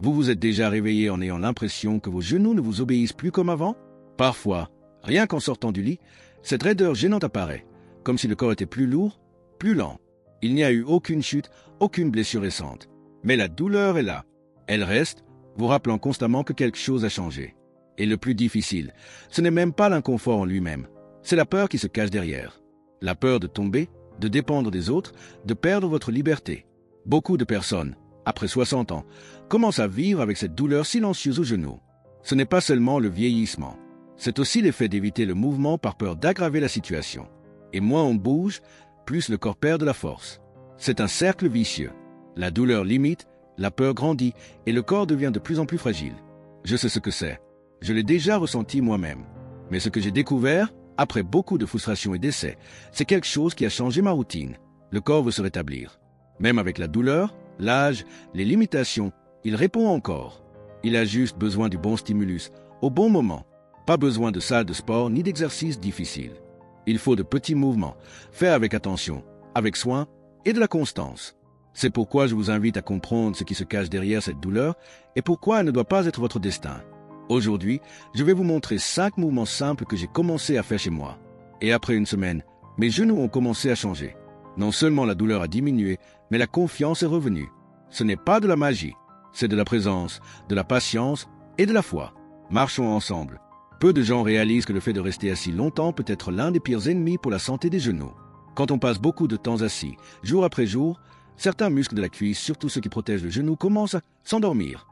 Vous vous êtes déjà réveillé en ayant l'impression que vos genoux ne vous obéissent plus comme avant? Parfois, rien qu'en sortant du lit, cette raideur gênante apparaît, comme si le corps était plus lourd, plus lent. Il n'y a eu aucune chute, aucune blessure récente. Mais la douleur est là. Elle reste, vous rappelant constamment que quelque chose a changé. Et le plus difficile, ce n'est même pas l'inconfort en lui-même, c'est la peur qui se cache derrière. La peur de tomber, de dépendre des autres, de perdre votre liberté. Beaucoup de personnes, après 60 ans, commencent à vivre avec cette douleur silencieuse au genou. Ce n'est pas seulement le vieillissement, c'est aussi l'effet d'éviter le mouvement par peur d'aggraver la situation. Et moins on bouge, plus le corps perd de la force. C'est un cercle vicieux. La douleur limite, la peur grandit et le corps devient de plus en plus fragile. Je sais ce que c'est. Je l'ai déjà ressenti moi-même. Mais ce que j'ai découvert, après beaucoup de frustration et d'essais, c'est quelque chose qui a changé ma routine. Le corps veut se rétablir. Même avec la douleur, l'âge, les limitations, il répond encore. Il a juste besoin du bon stimulus, au bon moment. Pas besoin de salle de sport ni d'exercices difficiles. Il faut de petits mouvements, faits avec attention, avec soin et de la constance. C'est pourquoi je vous invite à comprendre ce qui se cache derrière cette douleur et pourquoi elle ne doit pas être votre destin. Aujourd'hui, je vais vous montrer 5 mouvements simples que j'ai commencé à faire chez moi. Et après une semaine, mes genoux ont commencé à changer. Non seulement la douleur a diminué, mais la confiance est revenue. Ce n'est pas de la magie, c'est de la présence, de la patience et de la foi. Marchons ensemble. Peu de gens réalisent que le fait de rester assis longtemps peut être l'un des pires ennemis pour la santé des genoux. Quand on passe beaucoup de temps assis, jour après jour, certains muscles de la cuisse, surtout ceux qui protègent le genou, commencent à s'endormir.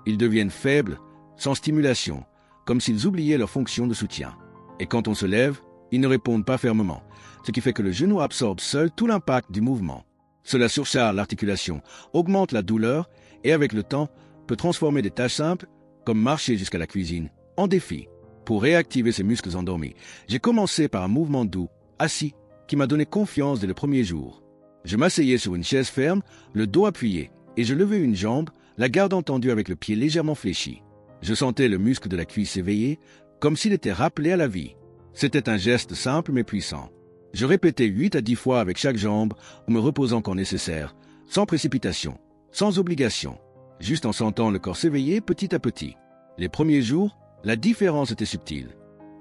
Ils deviennent faibles, sans stimulation, comme s'ils oubliaient leur fonction de soutien. Et quand on se lève, ils ne répondent pas fermement, ce qui fait que le genou absorbe seul tout l'impact du mouvement. Cela surcharge l'articulation, augmente la douleur et avec le temps peut transformer des tâches simples, comme marcher jusqu'à la cuisine, en défis. Pour réactiver ces muscles endormis, j'ai commencé par un mouvement doux, assis, qui m'a donné confiance dès le premier jour. Je m'asseyais sur une chaise ferme, le dos appuyé, et je levais une jambe, la garde tendue avec le pied légèrement fléchi. Je sentais le muscle de la cuisse s'éveiller, comme s'il était rappelé à la vie. C'était un geste simple mais puissant. Je répétais 8 à 10 fois avec chaque jambe, en me reposant quand nécessaire, sans précipitation, sans obligation, juste en sentant le corps s'éveiller petit à petit. Les premiers jours, la différence était subtile.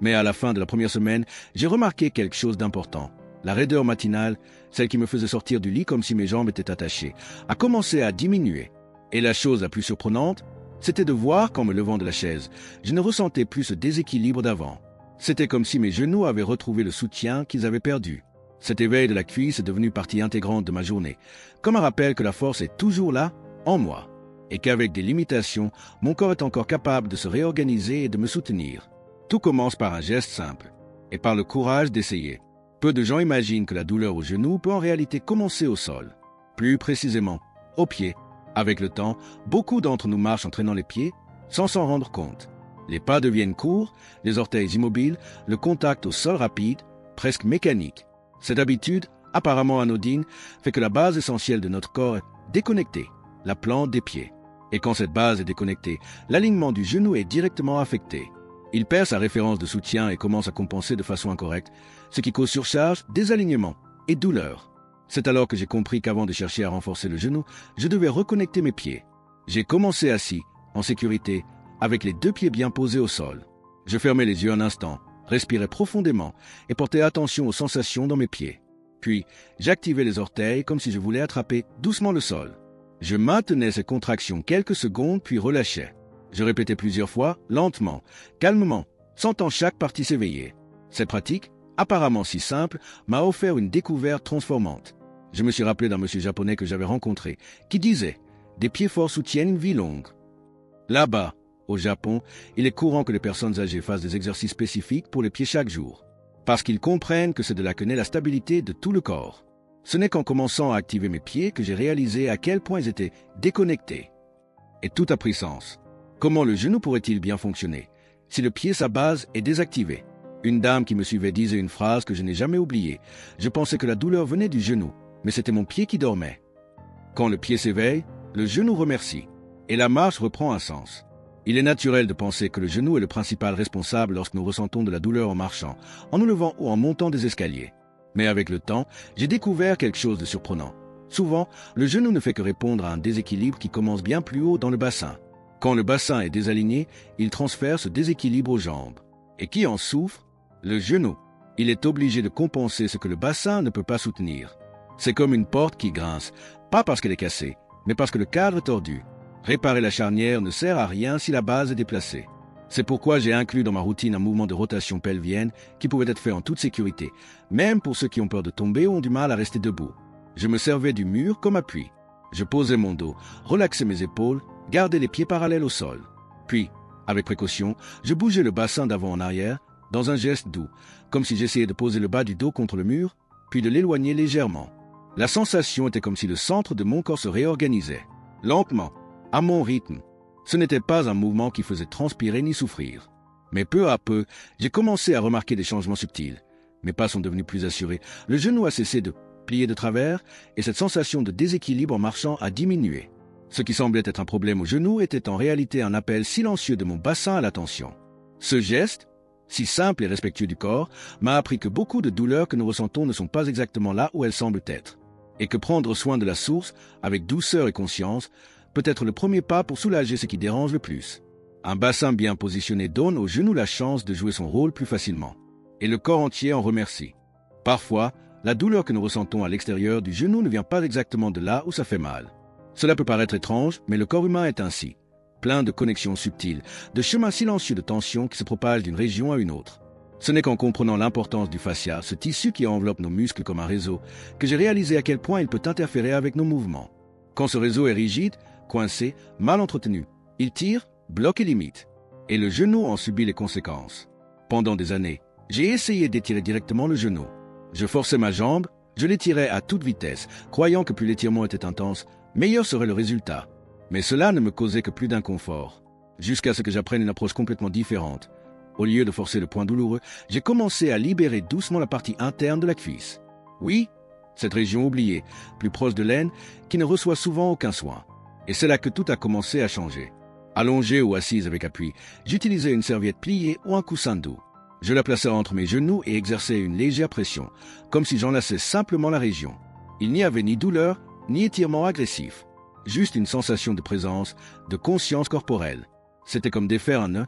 Mais à la fin de la première semaine, j'ai remarqué quelque chose d'important. La raideur matinale, celle qui me faisait sortir du lit comme si mes jambes étaient attachées, a commencé à diminuer. Et la chose la plus surprenante, c'était de voir qu'en me levant de la chaise, je ne ressentais plus ce déséquilibre d'avant. C'était comme si mes genoux avaient retrouvé le soutien qu'ils avaient perdu. Cet éveil de la cuisse est devenu partie intégrante de ma journée, comme un rappel que la force est toujours là, en moi, et qu'avec des limitations, mon corps est encore capable de se réorganiser et de me soutenir. Tout commence par un geste simple, et par le courage d'essayer. Peu de gens imaginent que la douleur au genou peut en réalité commencer au sol, plus précisément, au pied. Avec le temps, beaucoup d'entre nous marchent en traînant les pieds, sans s'en rendre compte. Les pas deviennent courts, les orteils immobiles, le contact au sol rapide, presque mécanique. Cette habitude, apparemment anodine, fait que la base essentielle de notre corps est déconnectée, la plante des pieds. Et quand cette base est déconnectée, l'alignement du genou est directement affecté. Il perd sa référence de soutien et commence à compenser de façon incorrecte, ce qui cause surcharge, désalignement et douleur. C'est alors que j'ai compris qu'avant de chercher à renforcer le genou, je devais reconnecter mes pieds. J'ai commencé assis, en sécurité, avec les 2 pieds bien posés au sol. Je fermais les yeux un instant, respirais profondément et portais attention aux sensations dans mes pieds. Puis, j'activais les orteils comme si je voulais attraper doucement le sol. Je maintenais ces contractions quelques secondes puis relâchais. Je répétais plusieurs fois, lentement, calmement, sentant chaque partie s'éveiller. Cette pratique, apparemment si simple, m'a offert une découverte transformante. Je me suis rappelé d'un monsieur japonais que j'avais rencontré, qui disait « Des pieds forts soutiennent une vie longue ». Là-bas, au Japon, il est courant que les personnes âgées fassent des exercices spécifiques pour les pieds chaque jour, parce qu'ils comprennent que c'est de là que naît la stabilité de tout le corps. Ce n'est qu'en commençant à activer mes pieds que j'ai réalisé à quel point ils étaient déconnectés. Et tout a pris sens. Comment le genou pourrait-il bien fonctionner si le pied, sa base, est désactivé? Une dame qui me suivait disait une phrase que je n'ai jamais oubliée. Je pensais que la douleur venait du genou, mais c'était mon pied qui dormait. Quand le pied s'éveille, le genou remercie, et la marche reprend un sens. Il est naturel de penser que le genou est le principal responsable lorsque nous ressentons de la douleur en marchant, en nous levant ou en montant des escaliers. Mais avec le temps, j'ai découvert quelque chose de surprenant. Souvent, le genou ne fait que répondre à un déséquilibre qui commence bien plus haut dans le bassin. Quand le bassin est désaligné, il transfère ce déséquilibre aux jambes. Et qui en souffre? Le genou. Il est obligé de compenser ce que le bassin ne peut pas soutenir. C'est comme une porte qui grince, pas parce qu'elle est cassée, mais parce que le cadre est tordu. Réparer la charnière ne sert à rien si la base est déplacée. C'est pourquoi j'ai inclus dans ma routine un mouvement de rotation pelvienne qui pouvait être fait en toute sécurité, même pour ceux qui ont peur de tomber ou ont du mal à rester debout. Je me servais du mur comme appui. Je posais mon dos, relaxais mes épaules, gardais les pieds parallèles au sol. Puis, avec précaution, je bougeais le bassin d'avant en arrière, dans un geste doux, comme si j'essayais de poser le bas du dos contre le mur, puis de l'éloigner légèrement. La sensation était comme si le centre de mon corps se réorganisait, lentement, à mon rythme. Ce n'était pas un mouvement qui faisait transpirer ni souffrir. Mais peu à peu, j'ai commencé à remarquer des changements subtils. Mes pas sont devenus plus assurés, le genou a cessé de plier de travers, et cette sensation de déséquilibre en marchant a diminué. Ce qui semblait être un problème au genou était en réalité un appel silencieux de mon bassin à l'attention. Ce geste, si simple et respectueux du corps, m'a appris que beaucoup de douleurs que nous ressentons ne sont pas exactement là où elles semblent être, et que prendre soin de la source, avec douceur et conscience, peut être le premier pas pour soulager ce qui dérange le plus. Un bassin bien positionné donne au genou la chance de jouer son rôle plus facilement, et le corps entier en remercie. Parfois, la douleur que nous ressentons à l'extérieur du genou ne vient pas exactement de là où ça fait mal. Cela peut paraître étrange, mais le corps humain est ainsi, plein de connexions subtiles, de chemins silencieux de tension qui se propagent d'une région à une autre. Ce n'est qu'en comprenant l'importance du fascia, ce tissu qui enveloppe nos muscles comme un réseau, que j'ai réalisé à quel point il peut interférer avec nos mouvements. Quand ce réseau est rigide, coincé, mal entretenu, il tire, bloque et limite. Et le genou en subit les conséquences. Pendant des années, j'ai essayé d'étirer directement le genou. Je forçais ma jambe, je l'étirais à toute vitesse, croyant que plus l'étirement était intense, meilleur serait le résultat. Mais cela ne me causait que plus d'inconfort. Jusqu'à ce que j'apprenne une approche complètement différente. Au lieu de forcer le point douloureux, j'ai commencé à libérer doucement la partie interne de la cuisse. Oui, cette région oubliée, plus proche de l'aine, qui ne reçoit souvent aucun soin. Et c'est là que tout a commencé à changer. Allongé ou assise avec appui, j'utilisais une serviette pliée ou un coussin doux. Je la plaçais entre mes genoux et exerçais une légère pression, comme si j'enlaçais simplement la région. Il n'y avait ni douleur, ni étirement agressif. Juste une sensation de présence, de conscience corporelle. C'était comme défaire un nœud,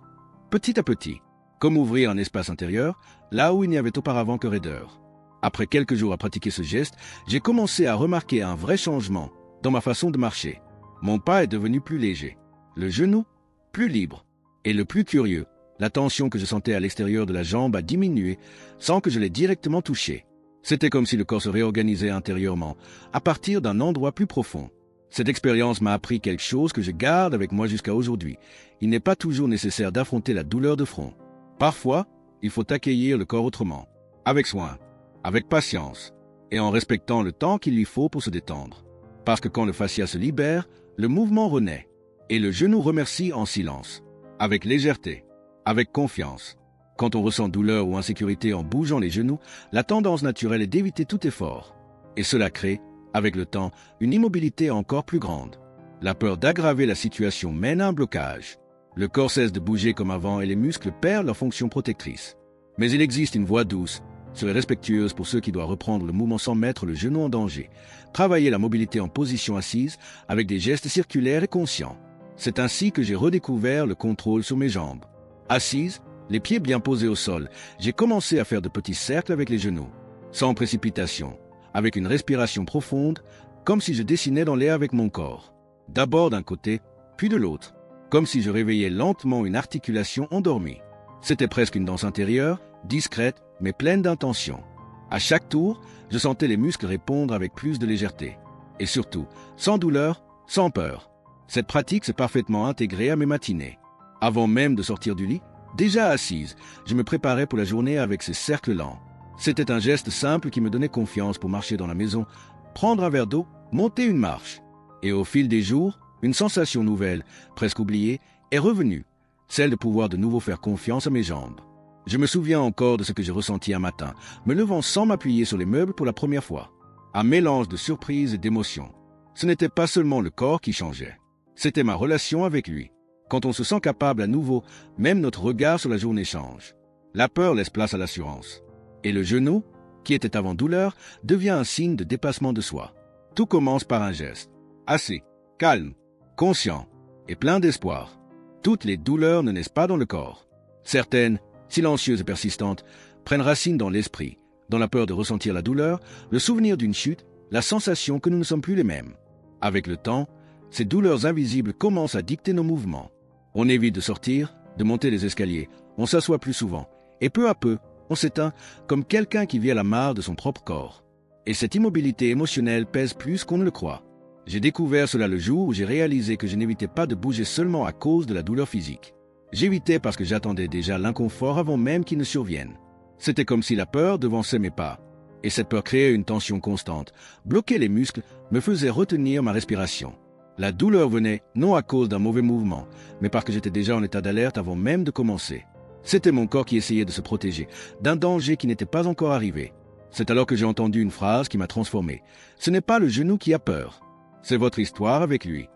petit à petit. Comme ouvrir un espace intérieur, là où il n'y avait auparavant que raideur. Après quelques jours à pratiquer ce geste, j'ai commencé à remarquer un vrai changement dans ma façon de marcher. Mon pas est devenu plus léger, le genou plus libre. Et le plus curieux, la tension que je sentais à l'extérieur de la jambe a diminué sans que je l'ai directement touché. C'était comme si le corps se réorganisait intérieurement, à partir d'un endroit plus profond. Cette expérience m'a appris quelque chose que je garde avec moi jusqu'à aujourd'hui. Il n'est pas toujours nécessaire d'affronter la douleur de front. Parfois, il faut accueillir le corps autrement, avec soin, avec patience, et en respectant le temps qu'il lui faut pour se détendre. Parce que quand le fascia se libère, le mouvement renaît, et le genou remercie en silence, avec légèreté, avec confiance. Quand on ressent douleur ou insécurité en bougeant les genoux, la tendance naturelle est d'éviter tout effort. Et cela crée, avec le temps, une immobilité encore plus grande. La peur d'aggraver la situation mène à un blocage. Le corps cesse de bouger comme avant et les muscles perdent leur fonction protectrice. Mais il existe une voie douce, serait respectueuse pour ceux qui doivent reprendre le mouvement sans mettre le genou en danger. Travailler la mobilité en position assise avec des gestes circulaires et conscients. C'est ainsi que j'ai redécouvert le contrôle sur mes jambes. Assise, les pieds bien posés au sol, j'ai commencé à faire de petits cercles avec les genoux, sans précipitation, avec une respiration profonde, comme si je dessinais dans l'air avec mon corps. D'abord d'un côté, puis de l'autre, comme si je réveillais lentement une articulation endormie. C'était presque une danse intérieure, discrète, mais pleine d'intention. À chaque tour, je sentais les muscles répondre avec plus de légèreté. Et surtout, sans douleur, sans peur. Cette pratique s'est parfaitement intégrée à mes matinées. Avant même de sortir du lit, déjà assise, je me préparais pour la journée avec ces cercles lents. C'était un geste simple qui me donnait confiance pour marcher dans la maison, prendre un verre d'eau, monter une marche. Et au fil des jours, une sensation nouvelle, presque oubliée, est revenue, celle de pouvoir de nouveau faire confiance à mes jambes. Je me souviens encore de ce que j'ai ressenti un matin, me levant sans m'appuyer sur les meubles pour la première fois. Un mélange de surprise et d'émotion. Ce n'était pas seulement le corps qui changeait, c'était ma relation avec lui. Quand on se sent capable à nouveau, même notre regard sur la journée change. La peur laisse place à l'assurance. Et le genou, qui était avant douleur, devient un signe de dépassement de soi. Tout commence par un geste. Assez, calme, conscient et plein d'espoir. Toutes les douleurs ne naissent pas dans le corps. Certaines, silencieuses et persistantes, prennent racine dans l'esprit, dans la peur de ressentir la douleur, le souvenir d'une chute, la sensation que nous ne sommes plus les mêmes. Avec le temps, ces douleurs invisibles commencent à dicter nos mouvements. On évite de sortir, de monter les escaliers, on s'assoit plus souvent, et peu à peu, on s'éteint comme quelqu'un qui vit à la marre de son propre corps. Et cette immobilité émotionnelle pèse plus qu'on ne le croit. J'ai découvert cela le jour où j'ai réalisé que je n'évitais pas de bouger seulement à cause de la douleur physique. J'évitais parce que j'attendais déjà l'inconfort avant même qu'il ne survienne. C'était comme si la peur devançait mes pas. Et cette peur créait une tension constante, bloquait les muscles, me faisait retenir ma respiration. La douleur venait non à cause d'un mauvais mouvement, mais parce que j'étais déjà en état d'alerte avant même de commencer. C'était mon corps qui essayait de se protéger d'un danger qui n'était pas encore arrivé. C'est alors que j'ai entendu une phrase qui m'a transformé. Ce n'est pas le genou qui a peur. C'est votre histoire avec lui.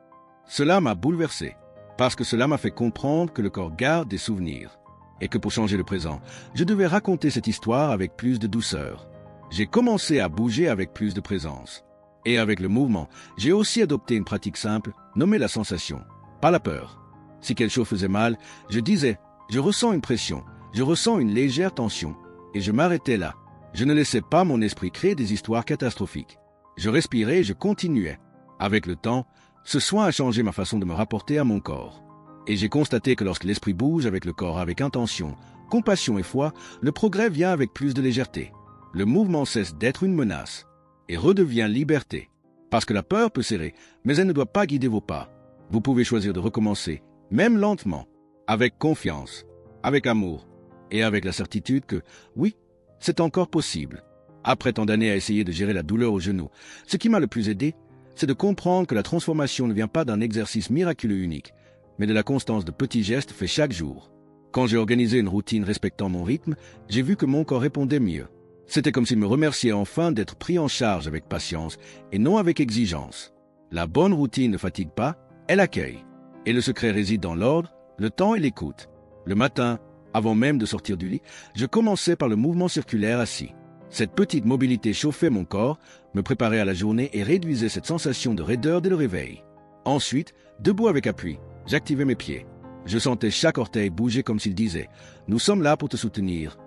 Cela m'a bouleversé, parce que cela m'a fait comprendre que le corps garde des souvenirs, et que pour changer le présent, je devais raconter cette histoire avec plus de douceur. J'ai commencé à bouger avec plus de présence. Et avec le mouvement, j'ai aussi adopté une pratique simple, nommée la sensation, pas la peur. Si quelque chose faisait mal, je disais, je ressens une pression, je ressens une légère tension, et je m'arrêtais là. Je ne laissais pas mon esprit créer des histoires catastrophiques. Je respirais et je continuais. Avec le temps, ce soin a changé ma façon de me rapporter à mon corps. Et j'ai constaté que lorsque l'esprit bouge avec le corps avec intention, compassion et foi, le progrès vient avec plus de légèreté. Le mouvement cesse d'être une menace et redevient liberté. Parce que la peur peut serrer, mais elle ne doit pas guider vos pas. Vous pouvez choisir de recommencer, même lentement, avec confiance, avec amour et avec la certitude que, oui, c'est encore possible. Après tant d'années à essayer de gérer la douleur au genou, ce qui m'a le plus aidé, c'est de comprendre que la transformation ne vient pas d'un exercice miraculeux unique, mais de la constance de petits gestes faits chaque jour. Quand j'ai organisé une routine respectant mon rythme, j'ai vu que mon corps répondait mieux. C'était comme s'il me remerciait enfin d'être pris en charge avec patience et non avec exigence. La bonne routine ne fatigue pas, elle accueille. Et le secret réside dans l'ordre, le temps et l'écoute. Le matin, avant même de sortir du lit, je commençais par le mouvement circulaire assis. Cette petite mobilité chauffait mon corps, me préparait à la journée et réduisait cette sensation de raideur dès le réveil. Ensuite, debout avec appui, j'activais mes pieds. Je sentais chaque orteil bouger comme s'il disait « Nous sommes là pour te soutenir ».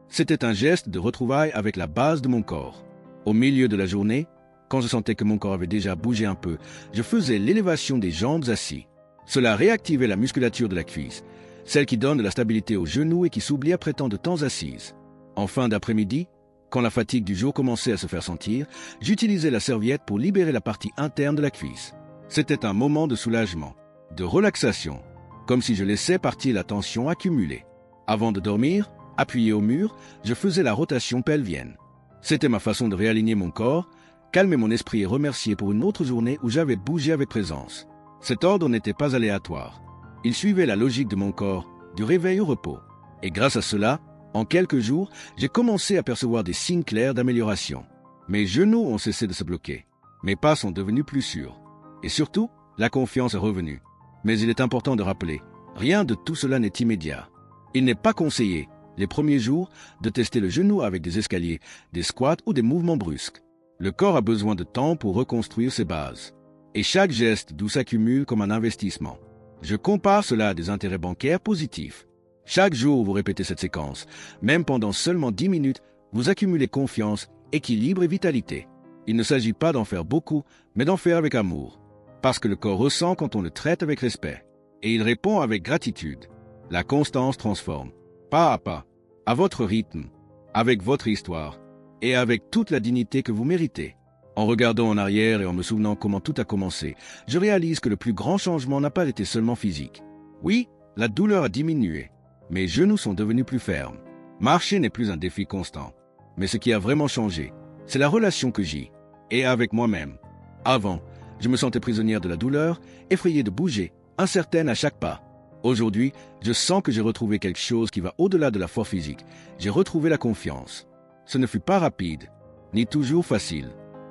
C'était un geste de retrouvailles avec la base de mon corps. Au milieu de la journée, quand je sentais que mon corps avait déjà bougé un peu, je faisais l'élévation des jambes assis. Cela réactivait la musculature de la cuisse, celle qui donne de la stabilité aux genoux et qui s'oublie après tant de temps assise. En fin d'après-midi, quand la fatigue du jour commençait à se faire sentir, j'utilisais la serviette pour libérer la partie interne de la cuisse. C'était un moment de soulagement, de relaxation, comme si je laissais partir la tension accumulée. Avant de dormir, appuyé au mur, je faisais la rotation pelvienne. C'était ma façon de réaligner mon corps, calmer mon esprit et remercier pour une autre journée où j'avais bougé avec présence. Cet ordre n'était pas aléatoire. Il suivait la logique de mon corps, du réveil au repos. Et grâce à cela, en quelques jours, j'ai commencé à percevoir des signes clairs d'amélioration. Mes genoux ont cessé de se bloquer. Mes pas sont devenus plus sûrs. Et surtout, la confiance est revenue. Mais il est important de rappeler, rien de tout cela n'est immédiat. Il n'est pas conseillé, les premiers jours, de tester le genou avec des escaliers, des squats ou des mouvements brusques. Le corps a besoin de temps pour reconstruire ses bases. Et chaque geste doux s'accumule comme un investissement. Je compare cela à des intérêts bancaires positifs. Chaque jour où vous répétez cette séquence, même pendant seulement 10 minutes, vous accumulez confiance, équilibre et vitalité. Il ne s'agit pas d'en faire beaucoup, mais d'en faire avec amour. Parce que le corps ressent quand on le traite avec respect. Et il répond avec gratitude. La constance transforme, pas à pas, à votre rythme, avec votre histoire, et avec toute la dignité que vous méritez. En regardant en arrière et en me souvenant comment tout a commencé, je réalise que le plus grand changement n'a pas été seulement physique. Oui, la douleur a diminué. Mes genoux sont devenus plus fermes. Marcher n'est plus un défi constant. Mais ce qui a vraiment changé, c'est la relation que j'ai, et avec moi-même. Avant, je me sentais prisonnière de la douleur, effrayée de bouger, incertaine à chaque pas. Aujourd'hui, je sens que j'ai retrouvé quelque chose qui va au-delà de la force physique. J'ai retrouvé la confiance. Ce ne fut pas rapide, ni toujours facile.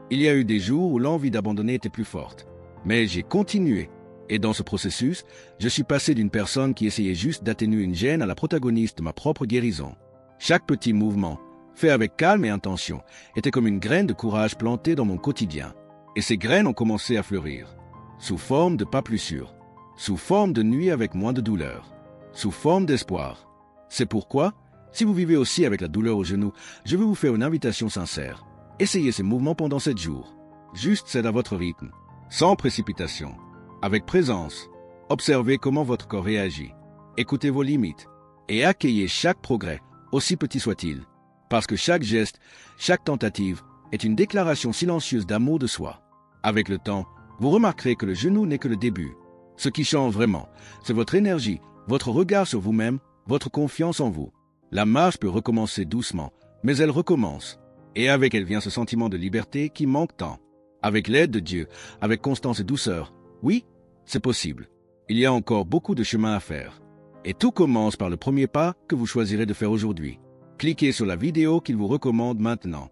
Il y a eu des jours où l'envie d'abandonner était plus forte. Mais j'ai continué. Et dans ce processus, je suis passé d'une personne qui essayait juste d'atténuer une gêne à la protagoniste de ma propre guérison. Chaque petit mouvement, fait avec calme et intention, était comme une graine de courage plantée dans mon quotidien. Et ces graines ont commencé à fleurir, sous forme de pas plus sûrs, sous forme de nuit avec moins de douleur, sous forme d'espoir. C'est pourquoi, si vous vivez aussi avec la douleur au genou, je veux vous faire une invitation sincère. Essayez ces mouvements pendant 7 jours. Juste c'est à votre rythme, sans précipitation, avec présence. Observez comment votre corps réagit. Écoutez vos limites et accueillez chaque progrès, aussi petit soit-il. Parce que chaque geste, chaque tentative est une déclaration silencieuse d'amour de soi. Avec le temps, vous remarquerez que le genou n'est que le début. Ce qui change vraiment, c'est votre énergie, votre regard sur vous-même, votre confiance en vous. La marche peut recommencer doucement, mais elle recommence. Et avec elle vient ce sentiment de liberté qui manque tant. Avec l'aide de Dieu, avec constance et douceur, oui, c'est possible. Il y a encore beaucoup de chemin à faire. Et tout commence par le premier pas que vous choisirez de faire aujourd'hui. Cliquez sur la vidéo qu'il vous recommande maintenant.